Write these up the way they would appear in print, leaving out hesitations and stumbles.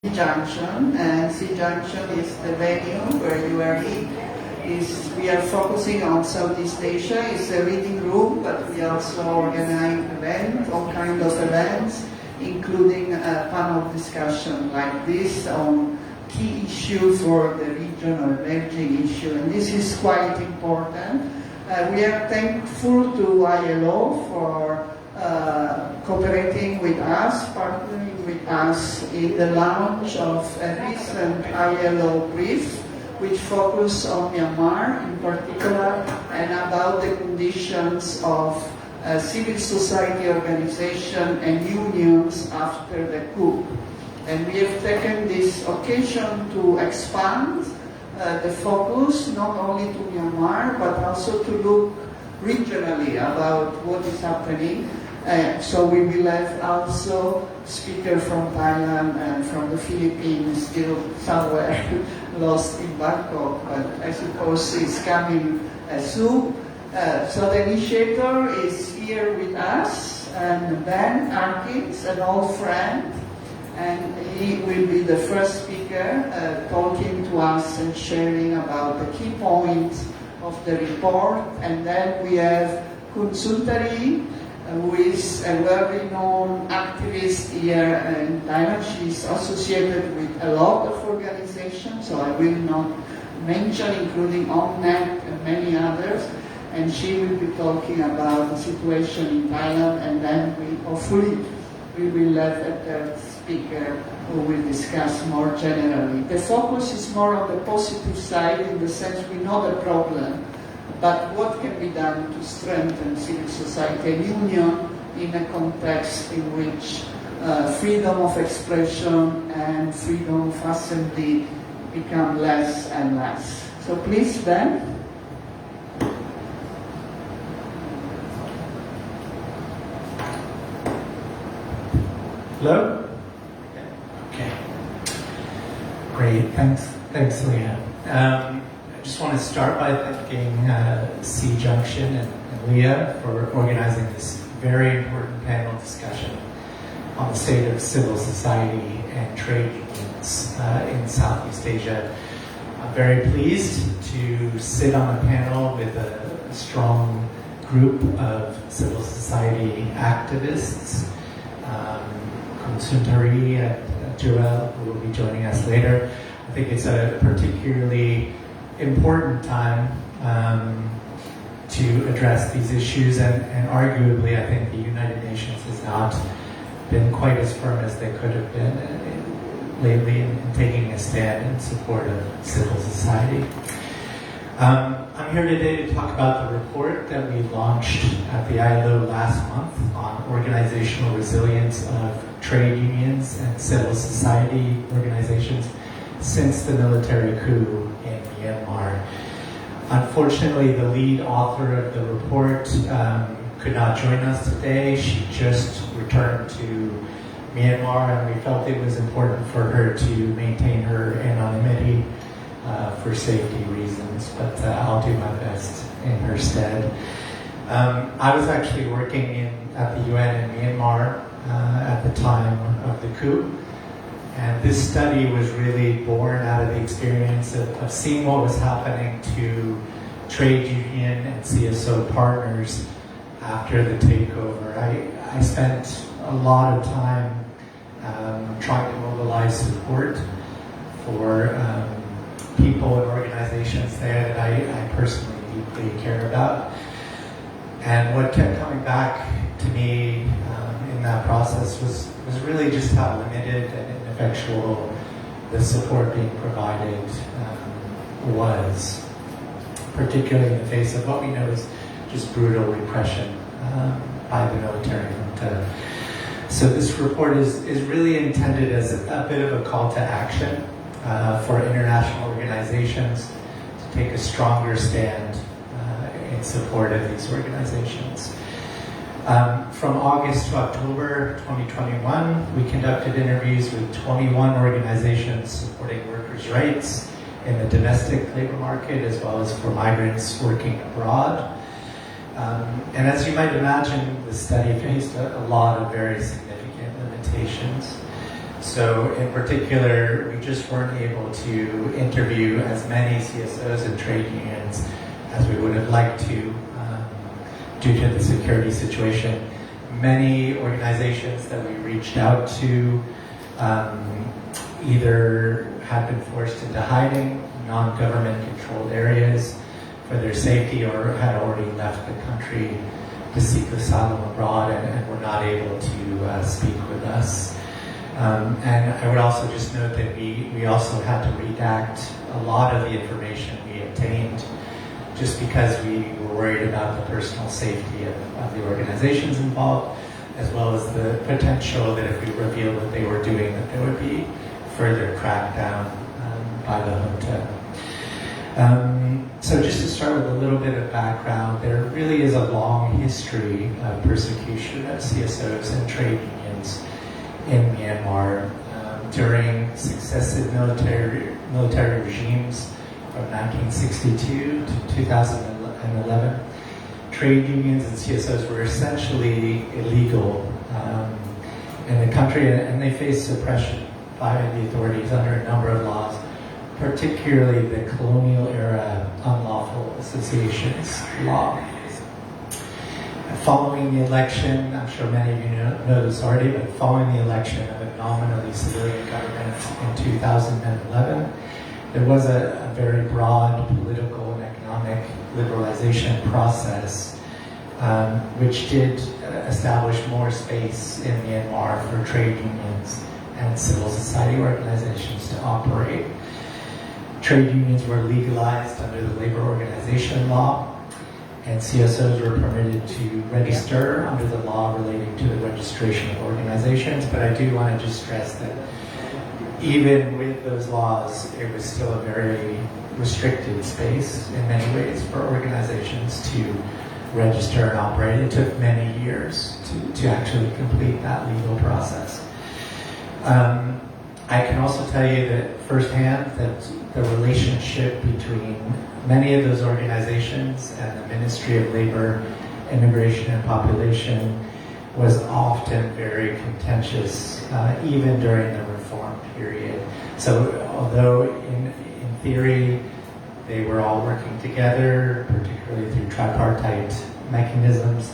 SEA-Junction, and SEA-Junction is the venue where you are in. We are focusing on Southeast Asia. It's a reading room, but we also organize events, all kinds of events, including a panel discussion like this on key issue for the region or emerging issue, and this is quite important. We are thankful to ILO for cooperating with us, partnering with us in the launch of a recent ILO brief which focused on Myanmar in particular and about the conditions of civil society organization and unions after the coup. And we have taken this occasion to expand the focus not only to Myanmar but also to look regionally about what is happening. So we will have also speaker from Thailand and from the Philippines, still somewhere lost in Bangkok, but I suppose it's coming soon. So the initiator is here with us, and Ben Atkins, an old friend, and he will be the first speaker talking to us and sharing about the key points of the report. And then we have Kun Suntari, who is a well-known activist here in Thailand. She's associated with a lot of organizations, so I will not mention, including ONNET and many others. And she will be talking about the situation in Thailand, and then hopefully we will have a third speaker who will discuss more generally. The focus is more on the positive side, in the sense we know the problem, but what can be done to strengthen civil society and union in a context in which freedom of expression and freedom of assembly become less and less. So please, Ben. Hello? Okay. Great, thanks Leah. I just want to start by thanking SEA-Junction and Leah for organizing this very important panel discussion on the state of civil society and trade unions in Southeast Asia. I'm very pleased to sit on a panel with a strong group of civil society activists. Suntari and Joel, who will be joining us later. I think it's a particularly important time to address these issues, and arguably I think the United Nations has not been quite as firm as they could have been lately in taking a stand in support of civil society. I'm here today to talk about the report that we launched at the ILO last month on organizational resilience of trade unions and civil society organizations since the military coup in Myanmar. Unfortunately, the lead author of the report could not join us today. She just returned to Myanmar, and we felt it was important for her to maintain her anonymity for safety reasons, but I'll do my best in her stead. I was actually working at the UN in Myanmar at the time of the coup, and this study was really born out of the experience of seeing what was happening to trade union and CSO partners after the takeover. I spent a lot of time trying to mobilize support for people and organizations there that I personally deeply care about. And what kept coming back to me in that process was really just how limited and ineffectual the support being provided was, particularly in the face of what we know is just brutal repression by the military junta. So this report is really intended as a bit of a call to action for international organizations to take a stronger stand in support of these organizations. From August to October 2021, we conducted interviews with 21 organizations supporting workers' rights in the domestic labor market, as well as for migrants working abroad. And as you might imagine, the study faced a lot of very significant limitations. So in particular, we just weren't able to interview as many CSOs and trade unions as we would have liked to due to the security situation. Many organizations that we reached out to either had been forced into hiding, non-government controlled areas for their safety, or had already left the country to seek asylum abroad and were not able to speak with us. And I would also just note that we also had to redact a lot of the information we obtained just because we were worried about the personal safety of the organizations involved, as well as the potential that if we revealed what they were doing, that there would be further crackdown by the junta. So just to start with a little bit of background, there really is a long history of persecution of CSOs and trade unions in Myanmar during successive military regimes from 1962 to 2011. Trade unions and CSOs were essentially illegal in the country, and they faced suppression by the authorities under a number of laws, particularly the colonial era unlawful associations law. Following the election, I'm sure many of you know this already, but following the election of a nominally civilian government in 2011, there was a very broad political and economic liberalization process, which did establish more space in Myanmar for trade unions and civil society organizations to operate. Trade unions were legalized under the labor organization law, and CSOs were permitted to register under the law relating to the registration of organizations. But I do want to just stress that even with those laws, it was still a very restricted space in many ways for organizations to register and operate. It took many years to actually complete that legal process. I can also tell you that firsthand that the relationship between many of those organizations and the Ministry of Labor, Immigration and Population was often very contentious, even during the reform period. So although in theory they were all working together, particularly through tripartite mechanisms,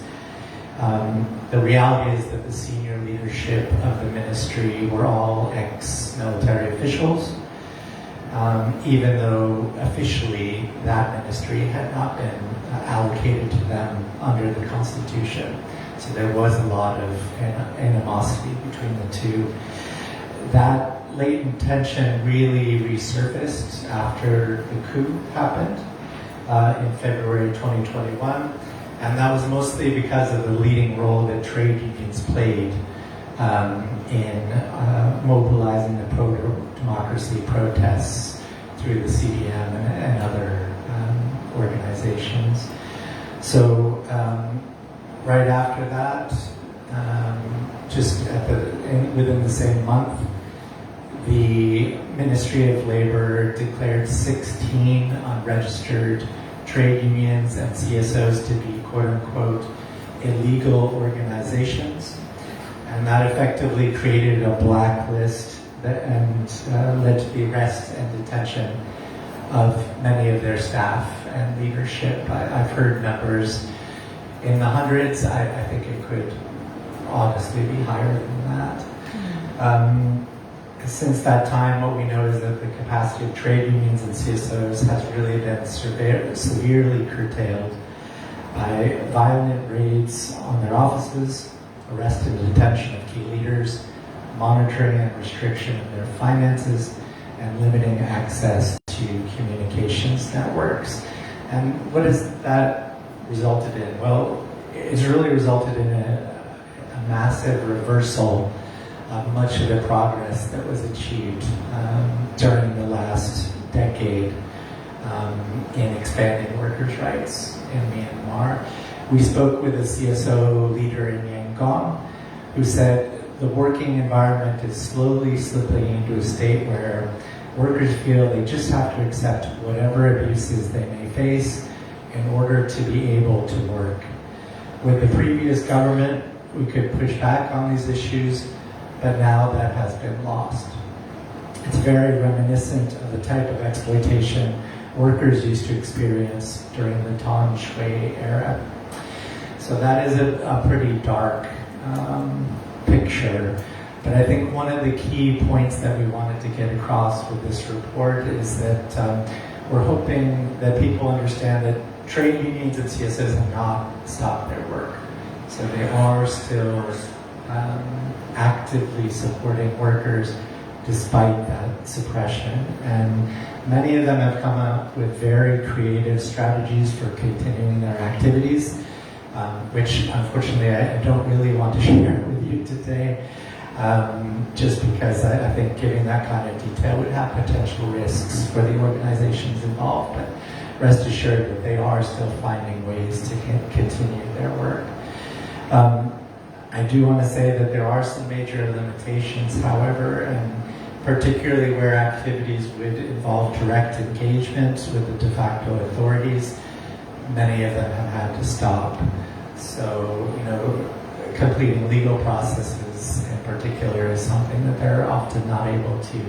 the reality is that the senior leadership of the ministry were all ex-military officials, even though officially that ministry had not been allocated to them under the Constitution. So there was a lot of animosity between the two. That latent tension really resurfaced after the coup happened in February 2021. And that was mostly because of the leading role that trade unions played in mobilizing the pro-democracy protests through the CDM and other organizations. So right after that, just within the same month, the Ministry of Labor declared 16 unregistered trade unions and CSOs to be quote-unquote illegal organizations, and that effectively created a blacklist and led to the arrest and detention of many of their staff and leadership. I've heard numbers in the hundreds. I think it could honestly be higher than that. Since that time, what we know is that the capacity of trade unions and CSOs has really been severely curtailed by violent raids on their offices, arrest and detention of key leaders, monitoring and restriction of their finances, and limiting access to communications networks. And what has that resulted in? Well, it's really resulted in a massive reversal of much of the progress that was achieved during the last decade in expanding workers' rights in Myanmar. We spoke with a CSO leader in Yangon who said the working environment is slowly slipping into a state where workers feel they just have to accept whatever abuses they may face in order to be able to work. With the previous government, we could push back on these issues, but now that has been lost. It's very reminiscent of the type of exploitation workers used to experience during the Tang Shui era. So that is a pretty dark picture. But I think one of the key points that we wanted to get across with this report is that we're hoping that people understand that trade unions and CSOs have not stopped their work. So they are still actively supporting workers despite that suppression. And many of them have come up with very creative strategies for continuing their activities, which unfortunately I don't really want to share with you today, just because I think giving that kind of detail would have potential risks for the organizations involved. But rest assured that they are still finding ways to continue their work. I do want to say that there are some major limitations, however, and particularly where activities would involve direct engagement with the de facto authorities, many of them have had to stop. So, completing legal processes in particular is something that they're often not able to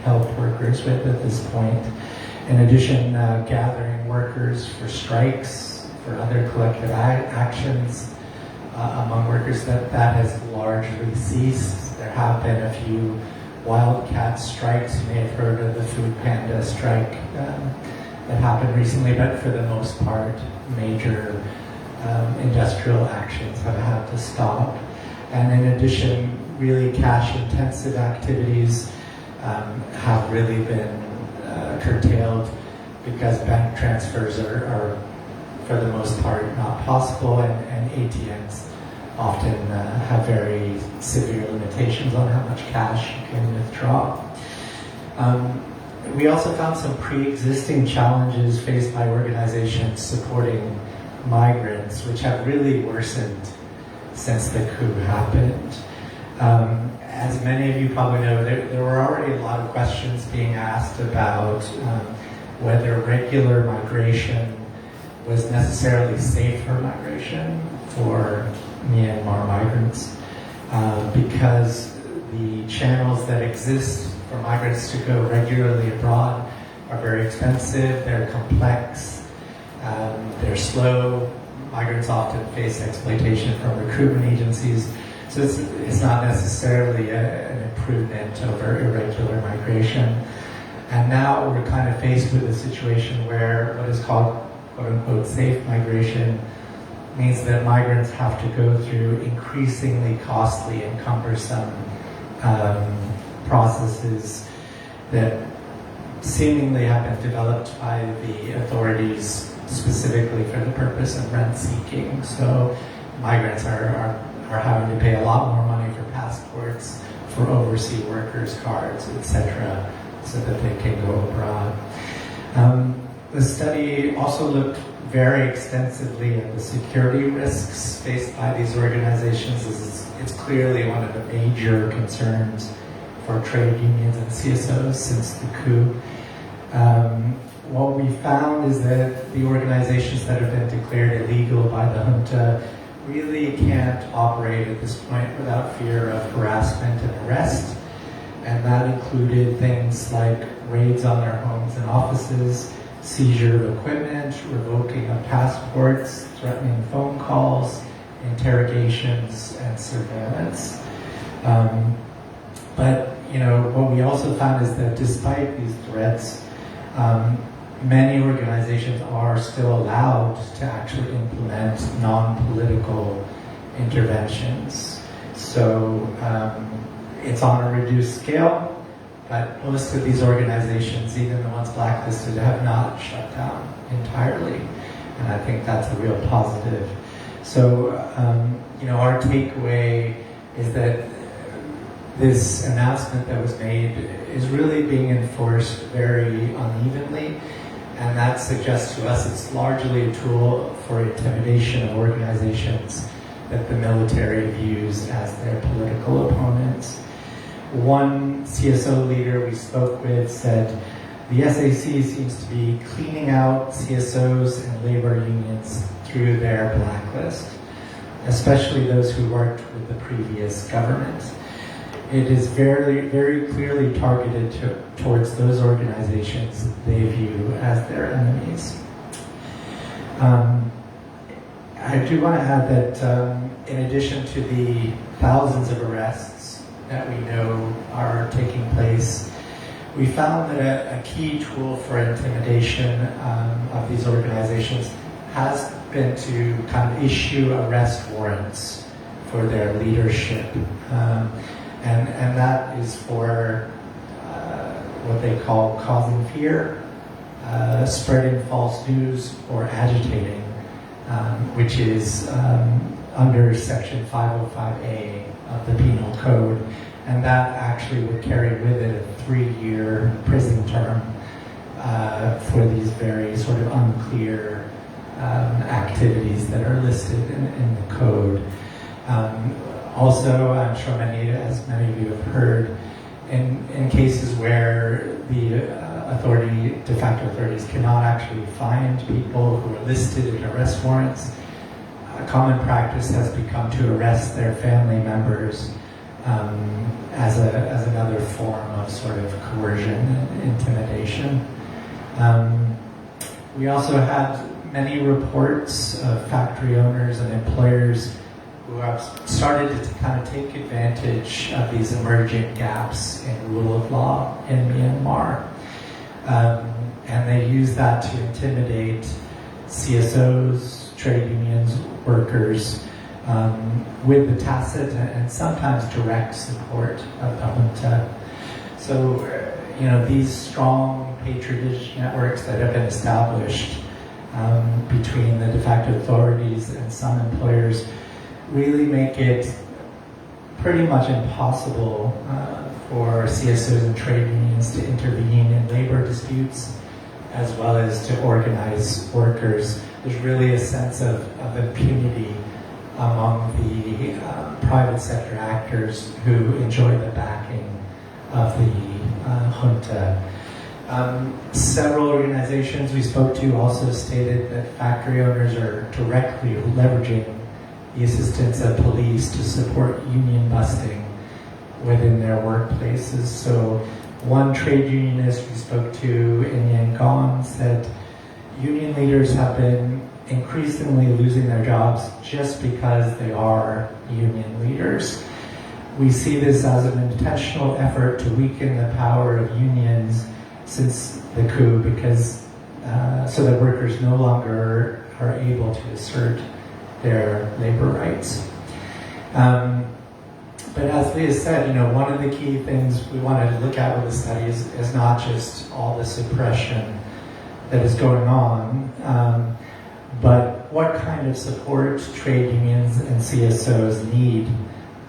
help workers with at this point. In addition, gathering workers for strikes, for other collective actions among workers, that has largely ceased. There have been a few wildcat strikes. You may have heard of the Food Panda strike that happened recently, but for the most part, major industrial actions have had to stop. And in addition, really cash-intensive activities have really been curtailed because bank transfers are for the most part not possible, and ATMs often have very severe limitations on how much cash you can withdraw. We also found some pre-existing challenges faced by organizations supporting migrants, which have really worsened since the coup happened. As many of you probably know, there were already a lot of questions being asked about whether regular migration was necessarily safer migration for Myanmar migrants, because the channels that exist for migrants to go regularly abroad are very expensive, they're complex, they're slow. Migrants often face exploitation from recruitment agencies, so it's not necessarily an improvement over irregular migration. And now we're kind of faced with a situation where what is called quote-unquote safe migration means that migrants have to go through increasingly costly and cumbersome processes that seemingly have been developed by the authorities specifically for the purpose of rent seeking. So migrants are having to pay a lot more money for passports, for overseas workers' cards, etc., so that they can go abroad. The study also looked very extensively at the security risks faced by these organizations. It's clearly one of the major concerns for trade unions and CSOs since the coup. What we found is that the organizations that have been declared illegal by the junta really can't operate at this point without fear of harassment and arrest. And that included things like raids on their homes and offices, seizure of equipment, revoking of passports, threatening phone calls, interrogations, and surveillance. But what we also found is that despite these threats, many organizations are still allowed to actually implement non-political interventions. So it's on a reduced scale, but most of these organizations, even the ones blacklisted, have not shut down entirely. And I think that's a real positive. So, our takeaway is that this announcement that was made is really being enforced very unevenly, and that suggests to us it's largely a tool for intimidation of organizations that the military views as their political opponents. One CSO leader we spoke with said, the SAC seems to be cleaning out CSOs and labor unions through their blacklist, especially those who worked with the previous government. it is very, very clearly targeted towards those organizations they view as their enemies. I do want to add that in addition to the thousands of arrests that we know are taking place, we found that a key tool for intimidation of these organizations has been to kind of issue arrest warrants for their leadership. And that is for what they call causing fear, spreading false news, or agitating, which is under Section 505A of the Penal Code. And that actually would carry with it a 3-year prison term for these very sort of unclear activities that are listed in the code. Also, I'm sure as many of you have heard, in cases where the de facto authorities cannot actually find people who are listed in arrest warrants, a common practice has become to arrest their family members as another form of sort of coercion and intimidation. We also had many reports of factory owners and employers who have started to kind of take advantage of these emerging gaps in rule of law in Myanmar. And they use that to intimidate CSOs, trade unions, workers, with the tacit and sometimes direct support of the junta. So, these strong patronage networks that have been established between the de facto authorities and some employers really make it pretty much impossible for CSOs and trade unions to intervene in labor disputes, as well as to organize workers. There's really a sense of impunity among the private sector actors who enjoy the backing of the junta. Several organizations we spoke to also stated that factory owners are directly leveraging the assistance of police to support union busting within their workplaces. So one trade unionist we spoke to in Yangon said union leaders have been increasingly losing their jobs just because they are union leaders. We see this as an intentional effort to weaken the power of unions since the coup, because so that workers no longer are able to assert their labor rights. But as Leah said, one of the key things we wanted to look at with the study is not just all the suppression that is going on, but what kind of support trade unions and CSOs need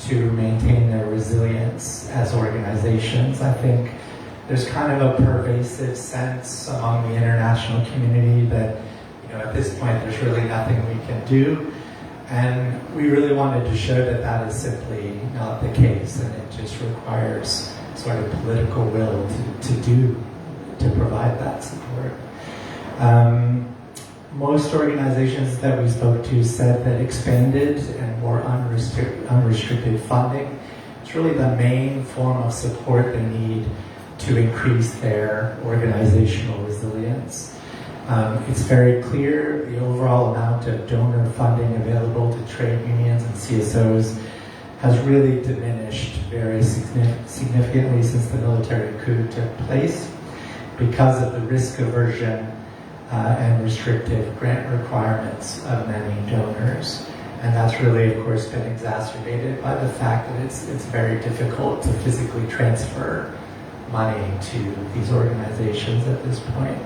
to maintain their resilience as organizations. I think there's kind of a pervasive sense among the international community that, at this point there's really nothing we can do. And we really wanted to show that that is simply not the case, and it just requires sort of political will to provide that support. Most organizations that we spoke to said that expanded and more unrestricted funding is really the main form of support they need to increase their organizational resilience. It's very clear the overall amount of donor funding available to trade unions and CSOs has really diminished very significantly since the military coup took place because of the risk aversion and restrictive grant requirements of many donors. And that's really, of course, been exacerbated by the fact that it's very difficult to physically transfer money to these organizations at this point.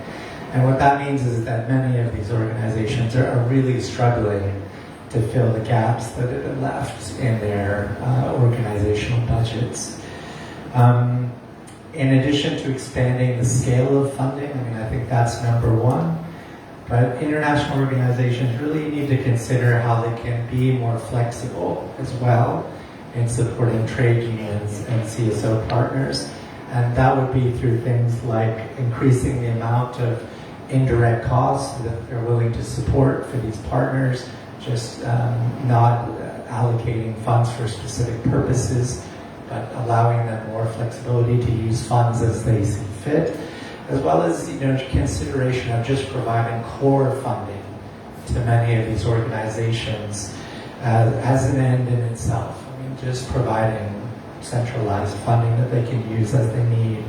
And what that means is that many of these organizations are really struggling to fill the gaps that have been left in their organizational budgets. In addition to expanding the scale of funding, I think that's number one, but international organizations really need to consider how they can be more flexible as well in supporting trade unions and CSO partners. And that would be through things like increasing the amount of indirect costs that they're willing to support for these partners, just not allocating funds for specific purposes but allowing them more flexibility to use funds as they see fit, as well as consideration of just providing core funding to many of these organizations as an end in itself. I mean, just providing centralized funding that they can use as they need.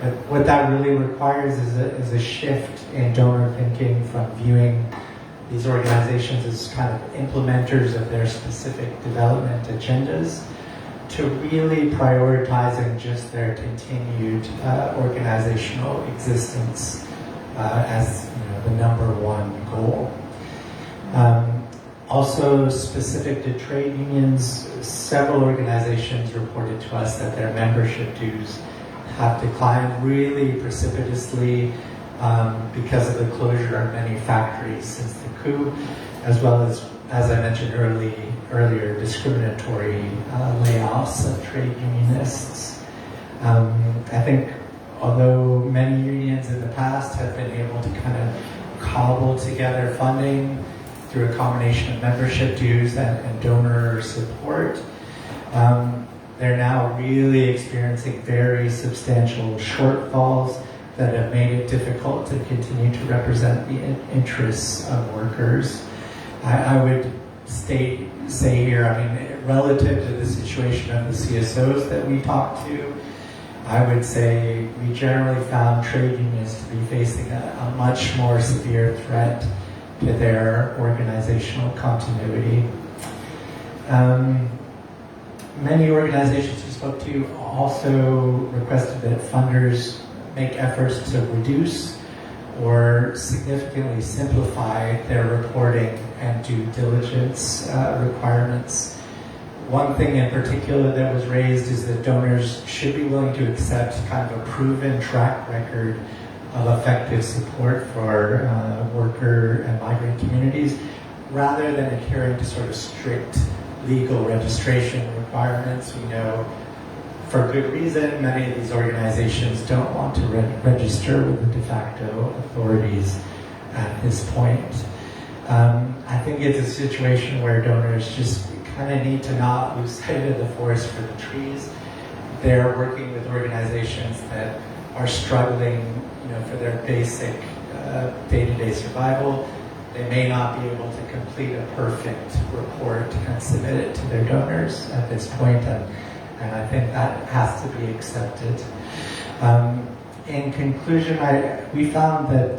But what that really requires is a shift in donor thinking from viewing these organizations as kind of implementers of their specific development agendas to really prioritizing just their continued organizational existence as the number one goal. Also specific to trade unions, several organizations reported to us that their membership dues have declined really precipitously because of the closure of many factories since the coup, as well as I mentioned earlier, discriminatory layoffs of trade unionists. I think although many unions in the past have been able to kind of cobble together funding through a combination of membership dues and donor support, they're now really experiencing very substantial shortfalls that have made it difficult to continue to represent the interests of workers. I would say here, I mean, relative to the situation of the CSOs that we talked to, I would say we generally found trade unions to be facing a much more severe threat to their organizational continuity. Many organizations we spoke to also requested that funders make efforts to reduce or significantly simplify their reporting and due diligence requirements. One thing in particular that was raised is that donors should be willing to accept kind of a proven track record of effective support for worker and migrant communities, rather than adhering to sort of strict legal registration requirements. We know for good reason many of these organizations don't want to register with the de facto authorities at this point. I think it's a situation where donors just kind of need to not lose sight of the forest for the trees. They're working with organizations that are struggling, for their basic day-to-day survival. They may not be able to complete a perfect report and submit it to their donors at this point, and I think that has to be accepted. In conclusion, we found that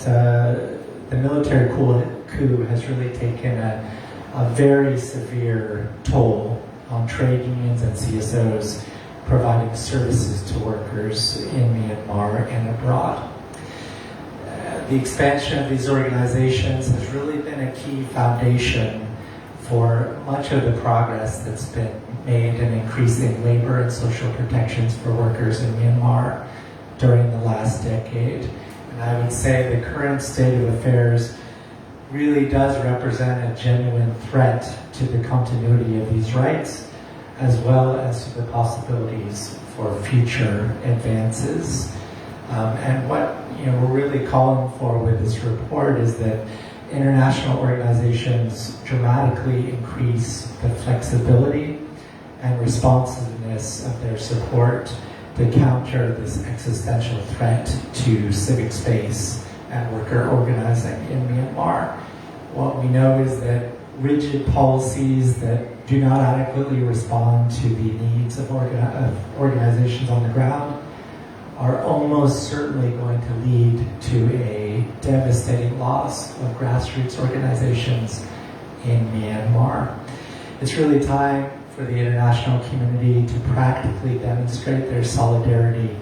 the military coup has really taken a very severe toll on trade unions and CSOs providing services to workers in Myanmar and abroad. The expansion of these organizations has really been a key foundation for much of the progress that's been made in increasing labor and social protections for workers in Myanmar during the last decade. And I would say the current state of affairs really does represent a genuine threat to the continuity of these rights, as well as to the possibilities for future advances. And what we're really calling for with this report is that international organizations dramatically increase the flexibility and responsiveness of their support to counter this existential threat to civic space and worker organizing in Myanmar. What we know is that rigid policies that do not adequately respond to the needs of organizations on the ground are almost certainly going to lead to a devastating loss of grassroots organizations in Myanmar. It's really time for the international community to practically demonstrate their solidarity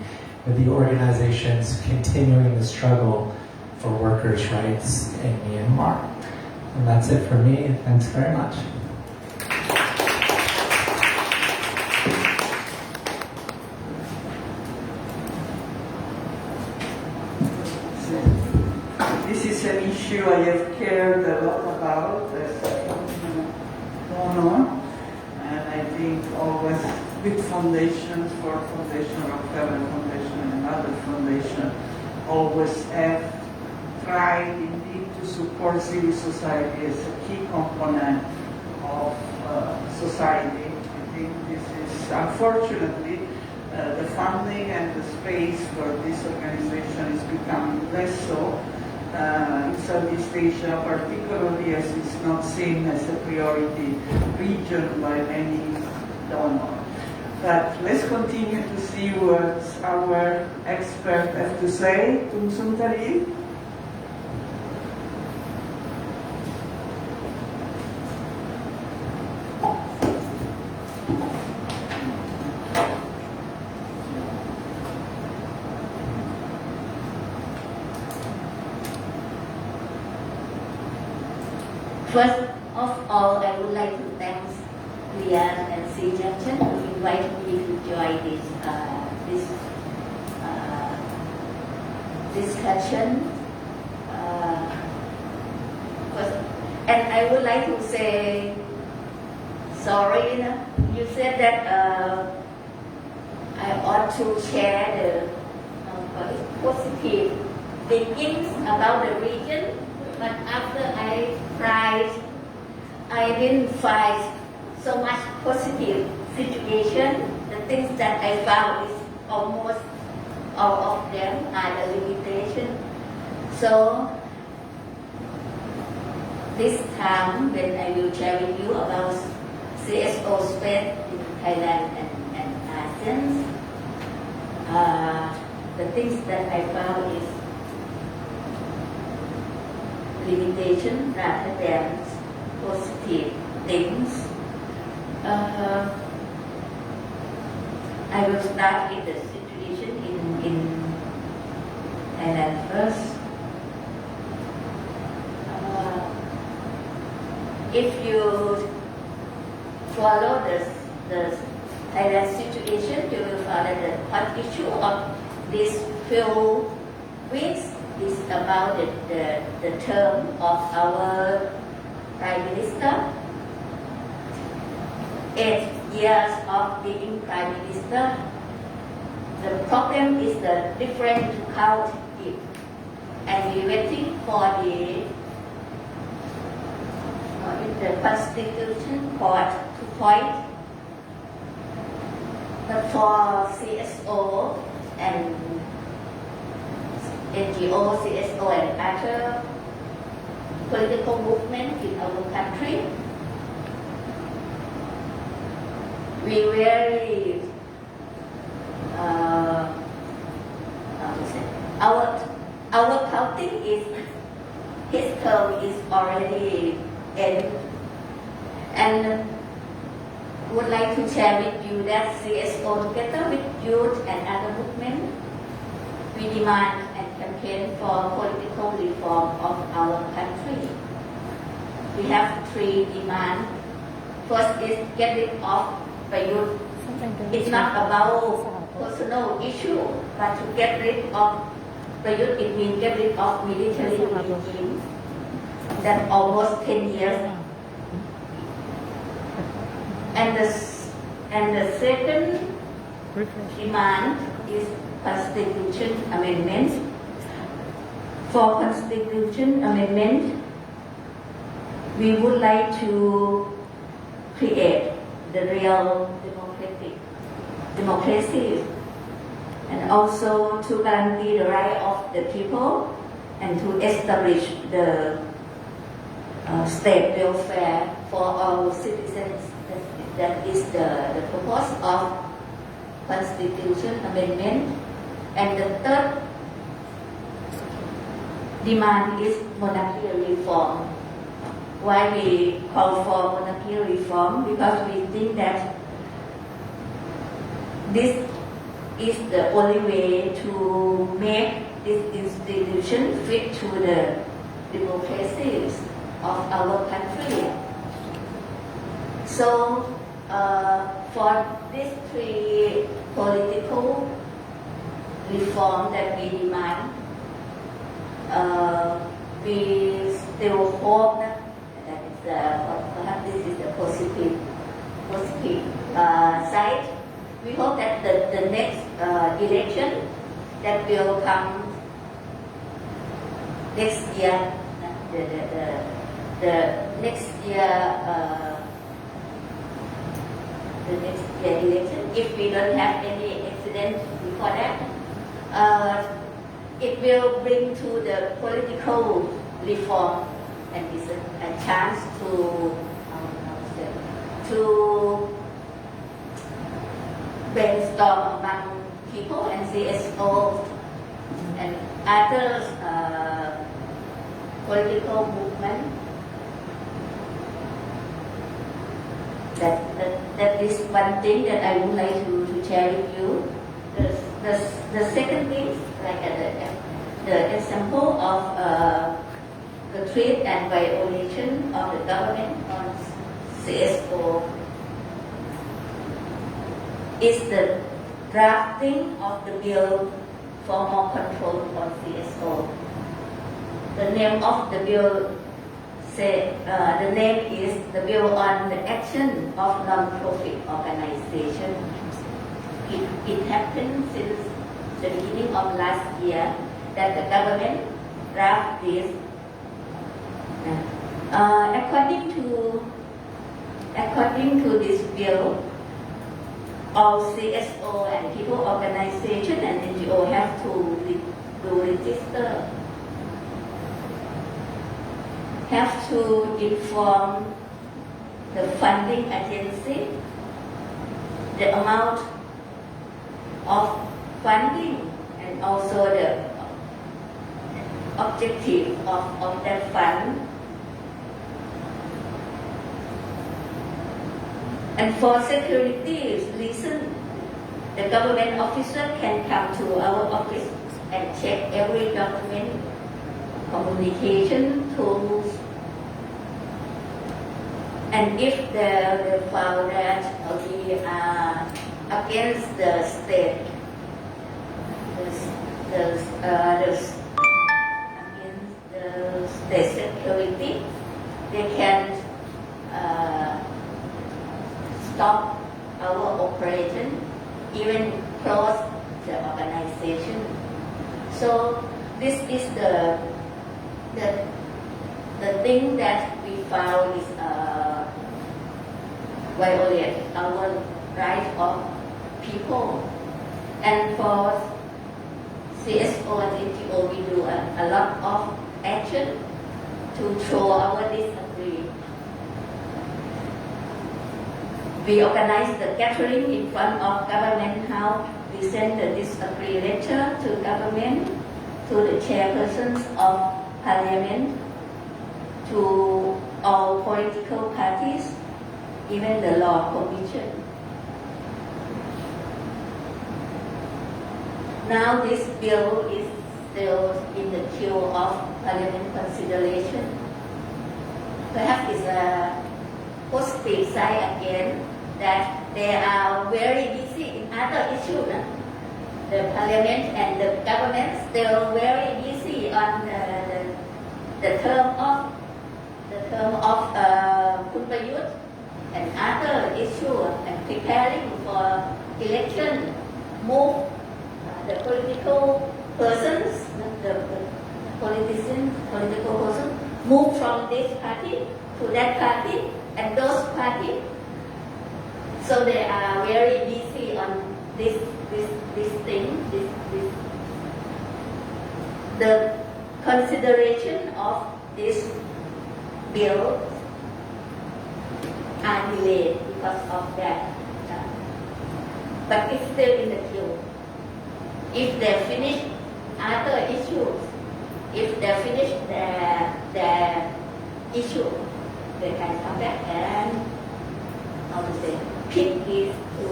with the organizations continuing the struggle for workers' rights in Myanmar. And that's it for me. Thanks very much. This is an issue I have cared a lot about as donor, and I think always with foundations, for Foundation Rockefeller Foundation and other foundations, always have tried indeed to support civil society as a key component of society. I think this is unfortunately, the funding and the space for this organization is becoming less so in Southeast Asia, particularly as it's not seen as a priority region by many donors. But let's continue to see what our experts have to say. Tung Suntari. First of all, I would like to thank Riyadh and SEA-Junction who invited me to join this discussion. And I would like to say sorry. You said that I ought to share the positive thinkings about the region. But after I tried, I didn't find so much positive situation. The things that I found is almost all of them are the limitation. So this time when I will share with you about CSO space in Thailand and ASEAN, the things that I found is limitation rather than positive things. I will start with the situation in Thailand first. If you follow the Thailand situation, you will find that the hot issue of these few weeks is about the term of our Prime Minister. 8 years of being Prime Minister. The problem is the different to count it. And we're waiting for the Constitution Court to point. But for CSO and NGO, CSO and other political movement in our country, we very our counting is his term is already end, and would like to share with you that CSO together with youth and other movement, we demand and campaign for political reform of our country. We have 3 demands. First is get rid of youth. It's not about personal issue, but to get rid of youth, it means get rid of military regime that almost 10 years. And the second demand is Constitution amendment. For Constitution amendment, we would like to create the real democracy and also to guarantee the right of the people and to establish the state welfare for all citizens. That is the purpose of Constitution amendment. And the third demand is monarchy reform. Why we call for monarchy reform? Because we think that this is the only way to make this institution fit to the democracies of our country. So for these 3 political reform that we demand, we still hope that perhaps this is the positive side. We hope that the next election that will come next year, the next year, the next year election, if we don't have any accident before that, it will bring to the political reform and is a chance to brainstorm among people and CSO and other political movement. That is one thing that I would like to share with you. The second thing, like the example of the threat and violation of the government on CSO is the drafting of the bill for more control on CSO. The name of the bill the name is the Bill on the Action of Non-Profit Organization. It happened since the beginning of last year that the government draft this. According to this bill, all CSO and people organization and NGO have to register, have to inform the funding agency the amount of funding and also the objective of that fund. And for security reasons, the government officer can come to our office and check every document, communication tools. And if they found that we are against the state, against the state security, they can stop our operation, even close the organization. So this is the thing that we found is violate our right of people. And for CSO and NGO, we do a lot of action to show our disagree. We organize the gathering in front of government house. We send the disagree letter to government, to the chairpersons of parliament, to all political parties, even the law commission. Now this bill is still in the queue of parliament consideration. Perhaps it's a positive side again that they are very busy in other issues. The parliament and the government still very busy on the term of Kun Prayut and other issues and preparing for election. Move the political persons, the political person, move from this party to that party and those parties. So they are very busy on this thing. The consideration of this bill are delayed because of that. But it's still in the queue. If they finish other issues, if they finish their issue, they can come back and pick this to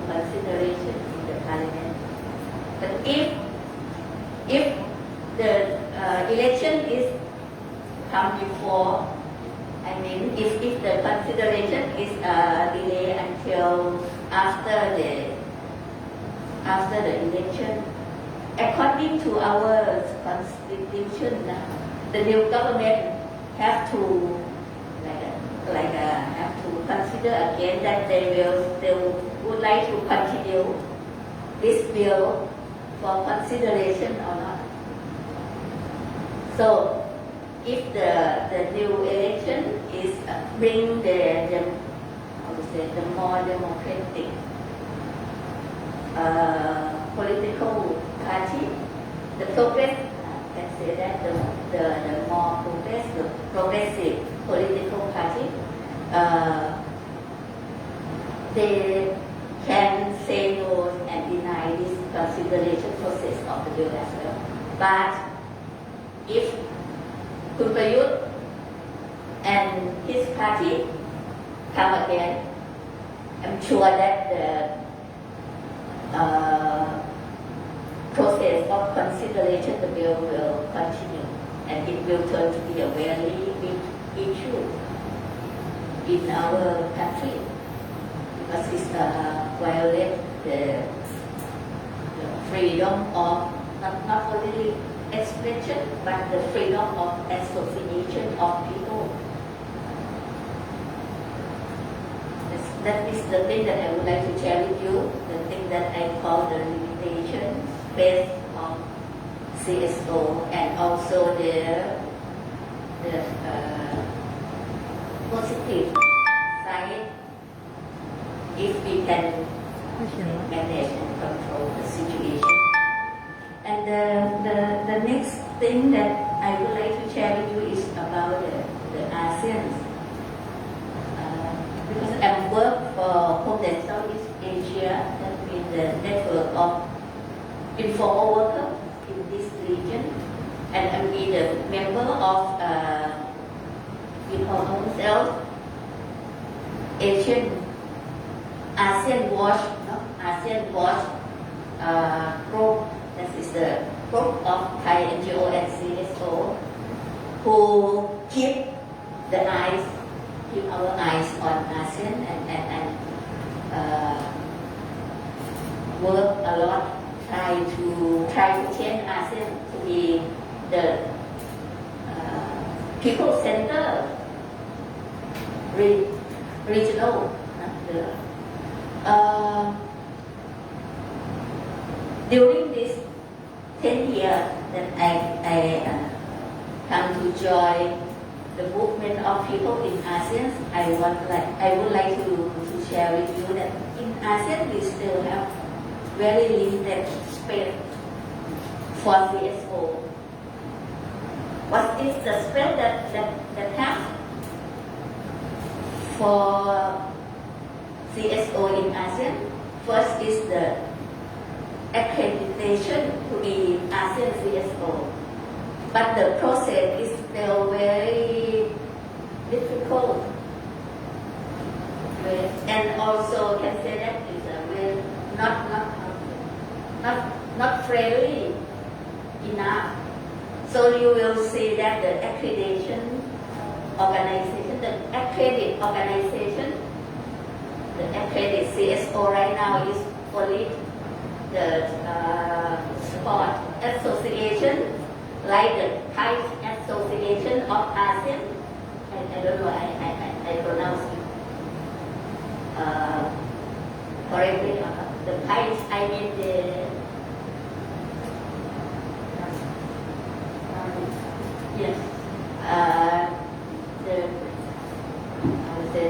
consideration in the parliament. But if the election is come before, I mean, if the consideration is delayed until after the election, according to our constitution, the new government have to have to consider again that they would like to continue this bill for consideration or not. So if the new election is bring the say, the more democratic political party, the progress, can say that the more progressive political party, they can say no and deny this consideration process of the bill as well. But if Kun Prayut and his party come again, I'm sure that the process of consideration the bill will continue and it will turn to be a very big issue in our country because it's violate the freedom of not only expression but the freedom of association of people. That is the thing that I would like to share with you, the thing that I call the limitation based on CSO and also the positive side if we can manage and control the situation. And the next thing that I would like to share with you is about the ASEAN. Because I work for Homeland Southeast Asia, that means the network of informal workers in this region, and I'm the member of we call ourselves ASEAN Watch group. That is the group of Thai NGO and CSO who keep our eyes on ASEAN and work a lot, try to change ASEAN to be the people center regional. During this 10 years that I come to join the movement of people in ASEAN, I would like to share with you that in ASEAN we still have very limited space for CSO. What is the space that have for CSO in ASEAN? First is the accreditation to be ASEAN CSO. But the process is still very difficult, and also can say that it's very not friendly enough. So you will see that the accreditation organization, the accredited organization, the accredited CSO right now is only the sport association, like the Thai Association of ASEAN. I don't know, I pronounce it correctly or not. The Thai, I mean yes, I would say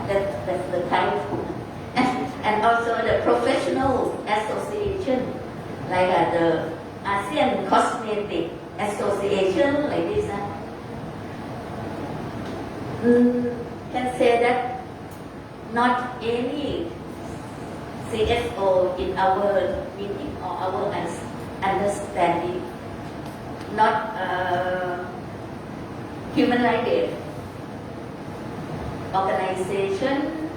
that's the Thai. And also the professional association, like the ASEAN Cosmetic Association, like this. Can say that not any CSO in our meaning or our understanding, not human rights organization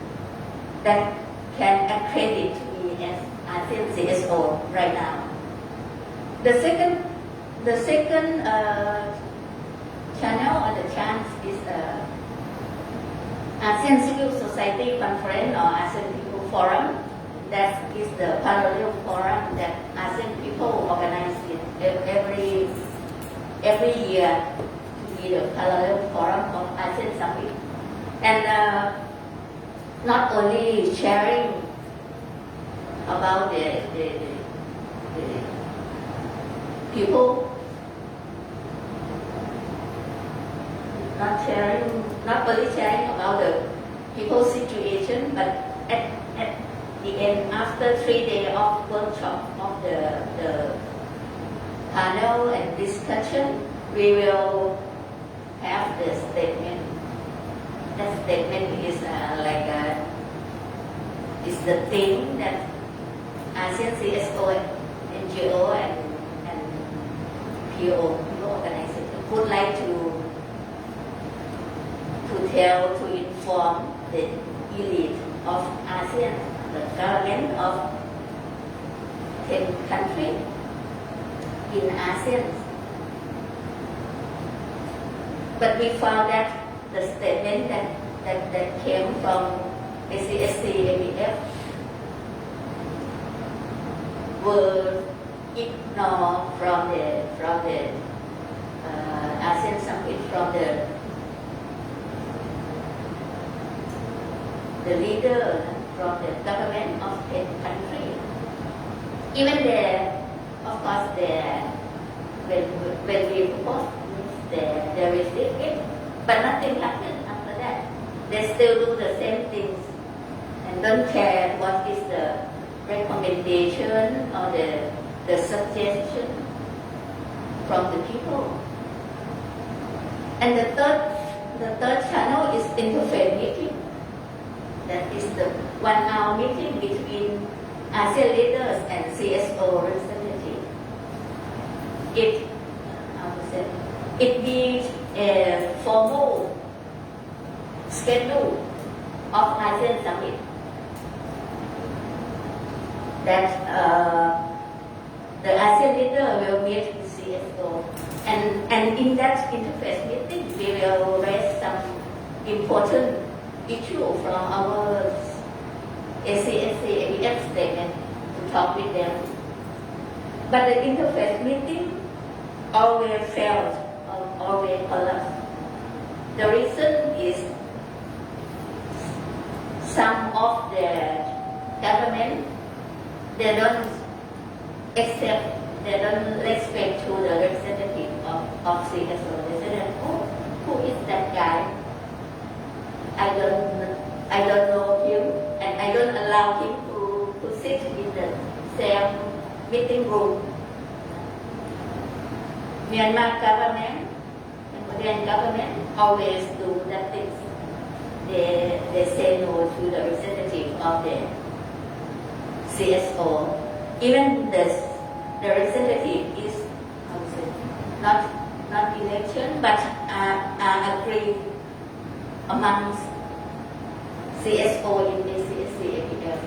that can accredit me as ASEAN CSO right now. The second channel or the chance is ASEAN Civil Society Conference or ASEAN People Forum. That is the parallel forum that ASEAN people organize it every year to be the parallel forum of ASEAN Summit. And not only sharing about the people, not only sharing about people situation, but at the end, after 3 days of workshop of the panel and discussion, we will have the statement. That statement is is the thing that ASEAN CSO, NGO, and PO organization would like to tell, to inform the elite of ASEAN, the government of 10 countries in ASEAN. But we found that the statement that came from SEA-ABF were ignored from the ASEAN summit, from the leader, from the government of 10 countries. Even there, of course, when we proposed, they received it, but nothing happened after that. They still do the same things and don't care what is the recommendation or the suggestion from the people. And the third channel is interfaith meeting. That is the 1-hour meeting between ASEAN leaders and CSO representatives. It needs a formal schedule of ASEAN summit that the ASEAN leader will meet with CSO, and in that interface meeting we will raise some important issue from our SEA-ABF statement to talk with them. But the interface meeting always failed, always collapsed. The reason is some of the government, they don't accept, they don't respect to the representative of CSO. They say, oh, who is that guy? I don't know him, and I don't allow him to sit in the same meeting room. Myanmar government, Cambodian government always do that things. They say no to the representative of the CSO. Even the representative is not election, but agreed amongst CSO in the SEA-ABF.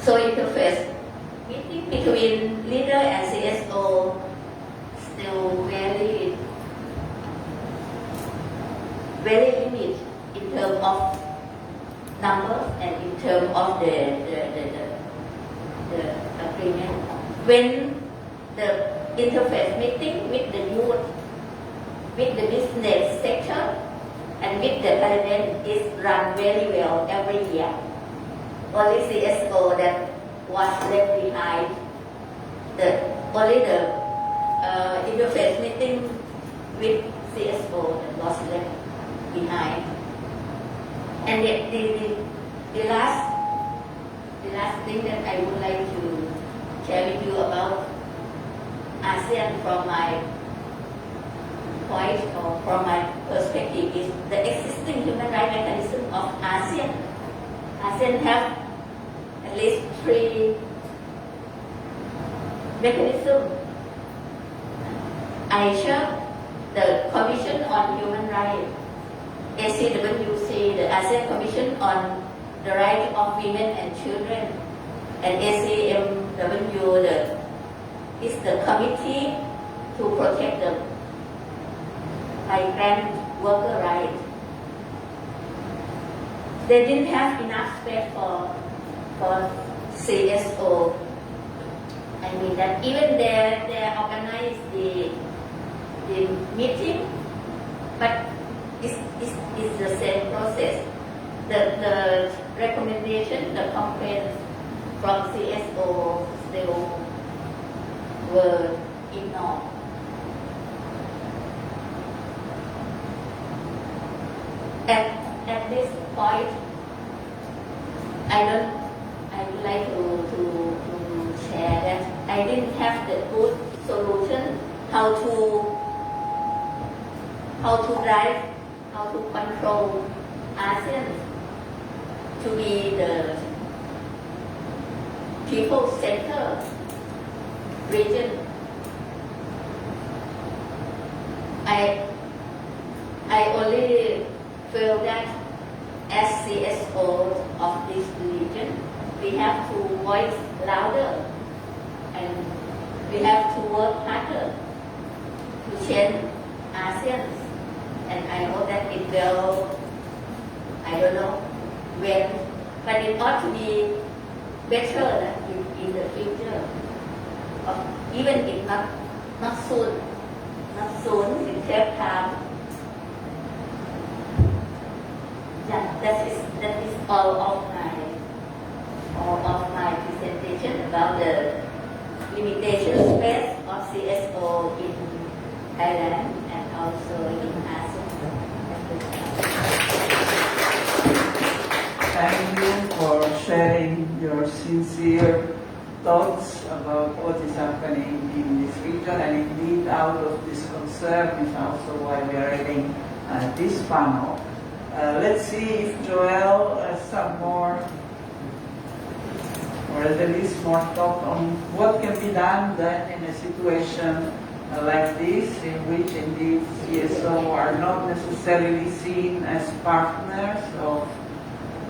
So interface meeting between leader and CSO still very limited in terms of numbers and in terms of the agreement. When the interface meeting with the youth, with the business sector, and with the parliament is run very well every year. Only CSO that was left behind. Only the interface meeting with CSO that was left behind. And the last thing that I would like to share with you about ASEAN from my point or from my perspective is the existing human rights mechanism of ASEAN. ASEAN have at least 3 mechanisms. Asia, the Commission on Human Rights, ACWC, the ASEAN Commission on the Rights of Women and Children, and ACMW, is the Committee to Protect the Migrant Worker Rights. They didn't have enough space for CSO. I mean that even they organize the meeting, but it's the same process. The recommendation, the complaint from CSO still were ignored. this point, I would like to share that I didn't have the good solution how to drive, how to control ASEAN to be the people-centered region. I only feel that as CSOs of this region, we have to voice louder and we have to work harder to change ASEAN. And I hope that it will, I don't know when, but it ought to be better in the future. Even if not soon, it take time. Yeah, that is all of my presentation about the limitation space of CSO in Thailand and also in ASEAN. Thank you for sharing your sincere thoughts about what is happening in this region, and indeed out of this concern is also why we are having this panel. Let's see if Joel has some more, or at least more thought on what can be done then in a situation like this, in which indeed CSO are not necessarily seen as partners of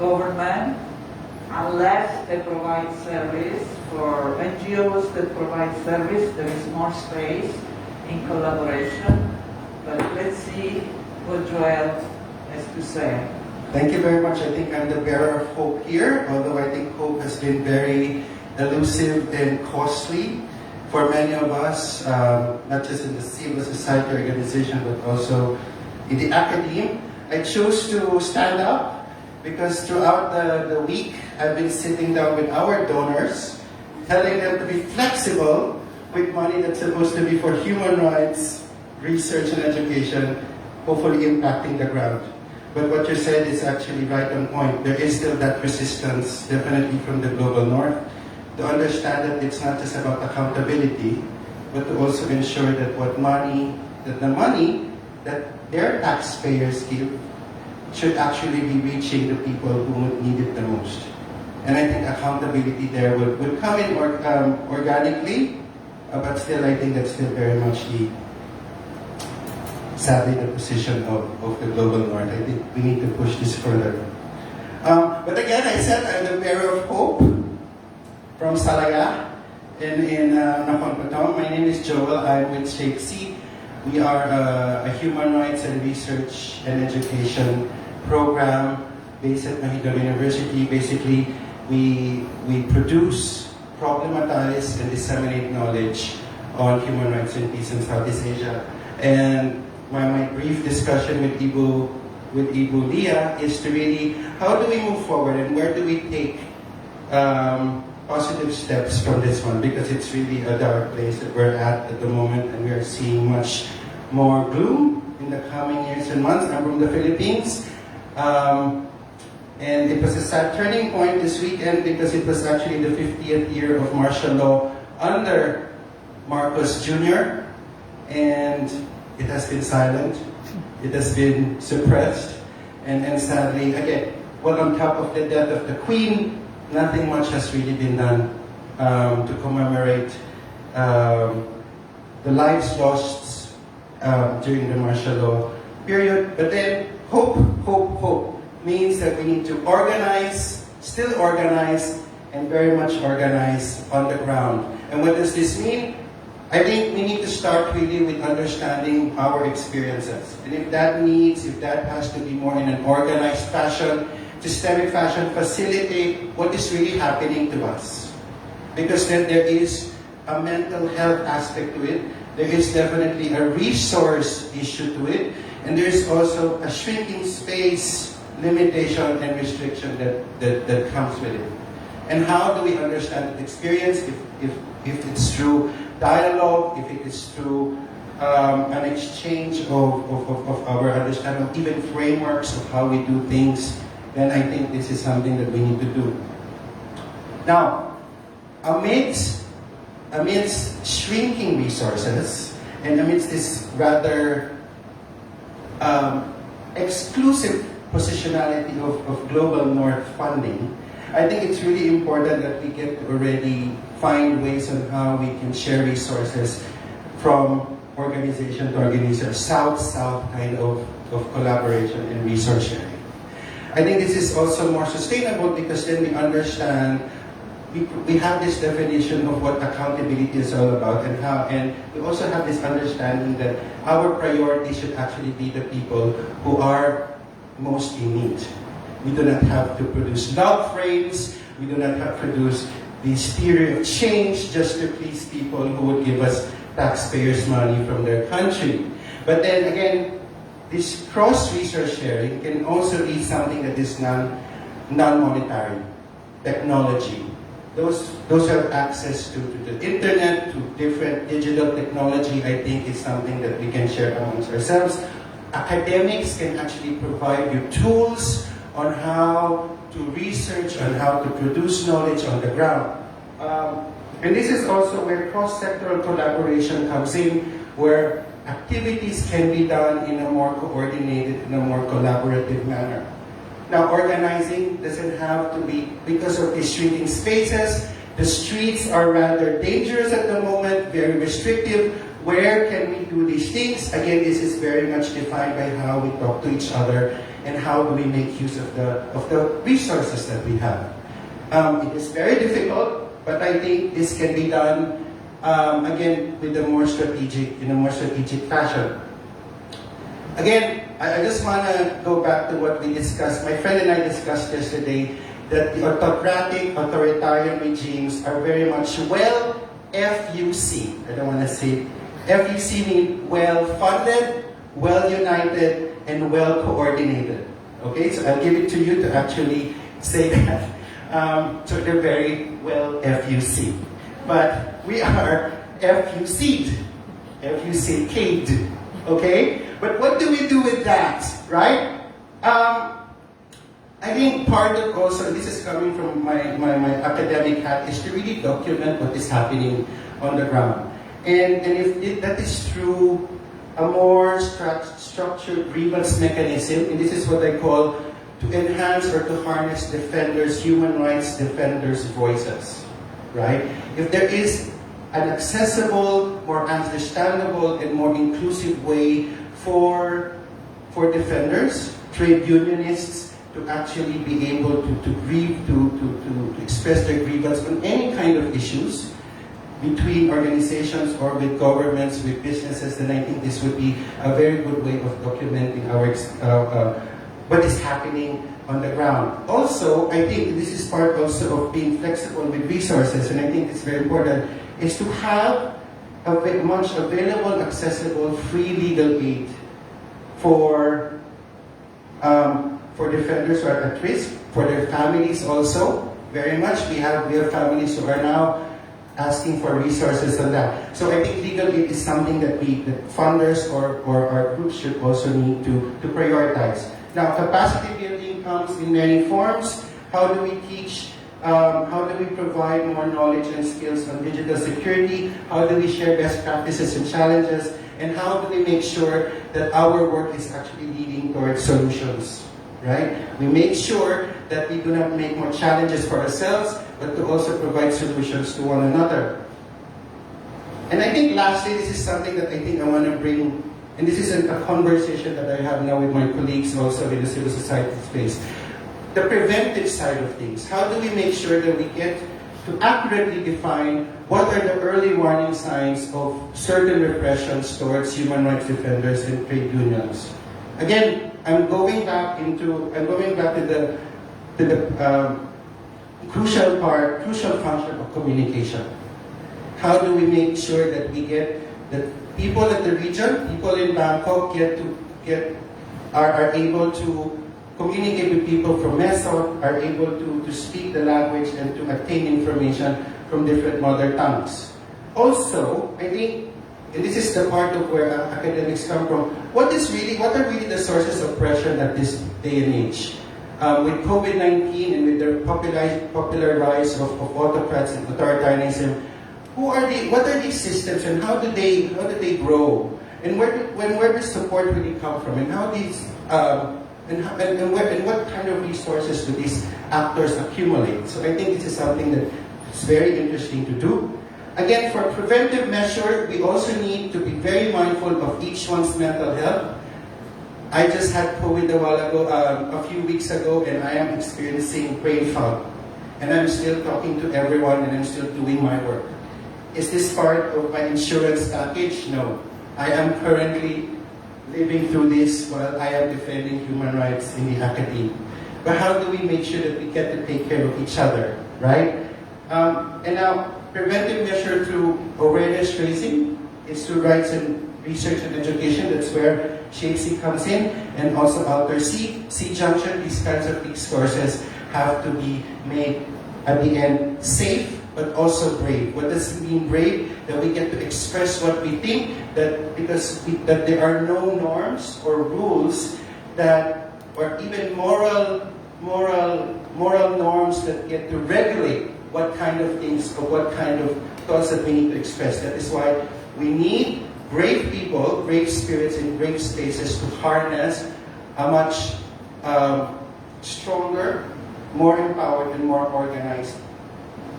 government, unless they provide service. For NGOs that provide service, there is more space in collaboration. But let's see what Joel has to say. Thank you very much. I think I'm the bearer of hope here, although I think hope has been very elusive and costly for many of us, not just in the civil society organization, but also in the academe. I chose to stand up because throughout the week, I've been sitting down with our donors, telling them to be flexible with money that's supposed to be for human rights, research and education, hopefully impacting the ground. But what you said is actually right on point. There is still that resistance, definitely from the global north, to understand that it's not just about accountability, but to also ensure that the money that their taxpayers give should actually be reaching the people who would need it the most. And I think accountability there would come in organically, but still I think that's still very much sadly the position of the global north. I think we need to push this further. But again, I said I'm the bearer of hope from Salaya in Nakhon Pathom. My name is Joel. I'm with SEA. We are a human rights and research and education program based at Mahidol University. Basically, we produce, problematize, and disseminate knowledge on human rights and peace in Southeast Asia. And my brief discussion with Ibu Leah is to really, how do we move forward and where do we take positive steps from this one? Because it's really a dark place that we're at the moment, and we are seeing much more gloom in the coming years and months. I'm from the Philippines. And it was a sad turning point this weekend because it was actually the 50th year of martial law under Marcos Jr. And it has been silent. It has been suppressed. And sadly, again, well, on top of the death of the Queen, nothing much has really been done to commemorate the lives lost during the martial law period. But then, hope means that we need to organize, still organize, and very much organize on the ground. And what does this mean? I think we need to start really with understanding our experiences. And if that has to be more in an organized fashion, systemic fashion, facilitate what is really happening to us. Because then there is a mental health aspect to it. There is definitely a resource issue to it. And there is also a shrinking space limitation and restriction that comes with it. And how do we understand the experience? If it's through dialogue, if it is through an exchange of our understanding, even frameworks of how we do things, then I think this is something that we need to do. Now, amidst shrinking resources and amidst this rather exclusive positionality of global north funding, I think it's really important that we get to already find ways on how we can share resources from organization to organization, south-south kind of collaboration and resource sharing. I think this is also more sustainable because then we understand, we have this definition of what accountability is all about and we also have this understanding that our priority should actually be the people who are most in need. We do not have to produce love frames, we do not have to produce this theory of change just to please people who would give us taxpayers' money from their country. But then again, this cross-resource sharing can also be something that is non-monetary. Technology. Those who have access to the internet, to different digital technology, I think is something that we can share amongst ourselves. Academics can actually provide you tools on how to research, on how to produce knowledge on the ground. And this is also where cross-sectoral collaboration comes in, where activities can be done in a more coordinated, in a more collaborative manner. Now, organizing doesn't have to be, because of these shrinking spaces, the streets are rather dangerous at the moment, very restrictive. Where can we do these things? Again, this is very much defined by how we talk to each other and how do we make use of the resources that we have. It is very difficult, but I think this can be done, again, with in a more strategic fashion. Again, I just want to go back to what we discussed. My friend and I discussed yesterday that the autocratic, authoritarian regimes are very much FUC. I don't want to say FUC means well-funded, well-united, and well-coordinated. Okay, so I'll give it to you to actually say that. So they're very well FUC. But we are FUC'd, FUC'd, okay? But what do we do with that, right? I think part of also, this is coming from my academic hat, is to really document what is happening on the ground. And if that is through a more structured grievance mechanism, and this is what I call to enhance or to harness defenders, human rights defenders' voices, right? If there is an accessible, more understandable, and more inclusive way for defenders, trade unionists, to actually be able to grieve, to express their grievance on any kind of issues between organizations or with governments, with businesses, then I think this would be a very good way of documenting what is happening on the ground. Also, I think this is part also of being flexible with resources, and I think it's very important, is to have a much available, accessible, free legal aid for defenders who are at risk, for their families also, very much. We have families who are now asking for resources on that. So I think legal aid is something that funders or our groups should also need to prioritize. Now, capacity building comes in many forms. How do we teach? How do we provide more knowledge and skills on digital security? How do we share best practices and challenges? And how do we make sure that our work is actually leading towards solutions, right? We make sure that we do not make more challenges for ourselves, but to also provide solutions to one another. And I think lastly, this is something that I think I want to bring, and this is a conversation that I have now with my colleagues also in the civil society space. The preventive side of things. How do we make sure that we get to accurately define what are the early warning signs of certain repressions towards human rights defenders and trade unions? Again, I'm going back to the crucial function of communication. How do we make sure that we get that people at the region, people in Bangkok are able to communicate with people from Meso, are able to speak the language and to obtain information from different mother tongues. Also, I think and this is the part of where academics come from, what are really the sources of pressure at this day and age? With COVID-19 and with the popular rise of autocrats and authoritarianism, what are these systems and how do they grow? And where does support really come from? And how these and what kind of resources do these actors accumulate? So I think this is something that is very interesting to do. Again, for preventive measure, we also need to be very mindful of each one's mental health. I just had COVID a few weeks ago, and I am experiencing brain fog. And I'm still talking to everyone, and I'm still doing my work. Is this part of my insurance package? No. I am currently living through this while I am defending human rights in the academy. But how do we make sure that we get to take care of each other, right? And now, preventive measure through awareness raising is through rights and research and education. That's where SEA comes in, and also Outer SEA-Junction. These kinds of courses have to be made at the end safe, but also brave. What does it mean brave? That we get to express what we think, that there are no norms or rules or even moral norms that get to regulate what kind of things or what kind of thoughts that we need to express. That is why we need brave people, brave spirits in brave spaces to harness a much stronger, more empowered, and more organized